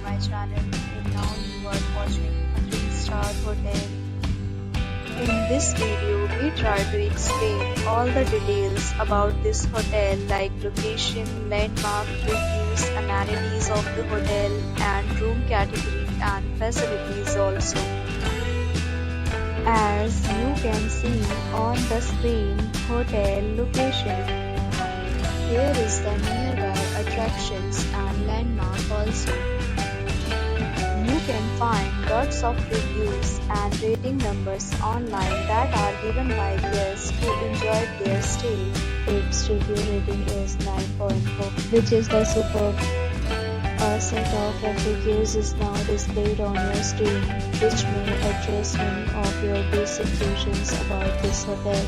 my channel, and now you are watching a 3-star hotel. In this video, we try to explain all the details about this hotel like location, landmark, reviews, amenities of the hotel, and room category and facilities also. As you can see on the screen, hotel location. Here is the nearby attractions and landmark also. You can find lots of reviews and rating numbers online that are given by guests who enjoyed their stay. Its review rating is 9.4, which is the superb. A set of reviews is now displayed on your screen, which may address many of your basic questions about this hotel.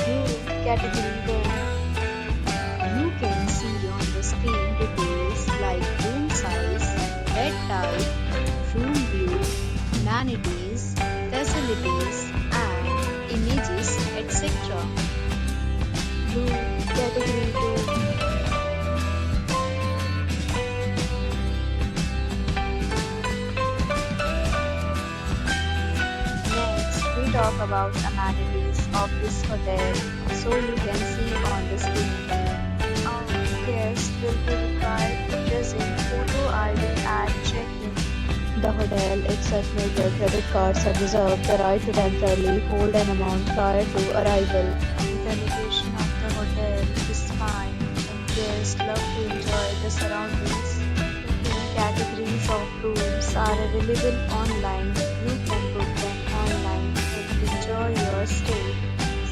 Room category 1. You can see on the screen details like room size, bed type, room view, amenities, facilities, and images, etc. Room category 2. Talk about amenities of this hotel, so you can see on the screen. Our guests will be required to present photo ID at check-in. The hotel accepts major credit cards and reserves the right to temporarily hold an amount prior to arrival. The location of the hotel is fine and guests love to enjoy the surroundings. Different categories of rooms are available online. You can book them online and enjoy your stay.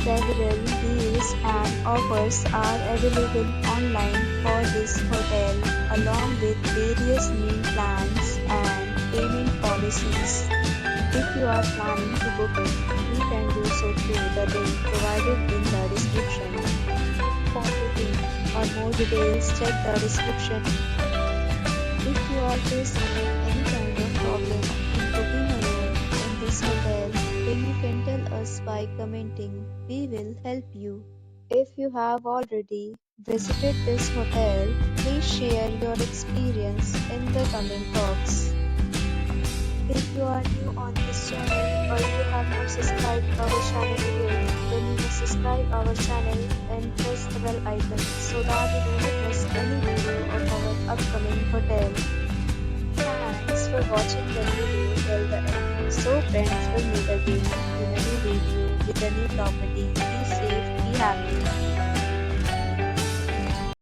Several deals and offers are available online for this hotel, along with various meal plans and payment policies. If you are planning to book it, you can do so through the link provided in the description. For booking or more details, check the description. If you are facing any kind of problem in booking a room in this hotel, then you can tell us by commenting. We will help you. If you have already visited this hotel, please share your experience in the comment box. If you are new on this channel or you have not subscribed our channel yet, then you must subscribe our channel and press the bell icon so that you do not miss any video of our upcoming hotel. Thanks for watching the video till the end. So friends, will meet again in a new video with a new property. Be safe, be happy.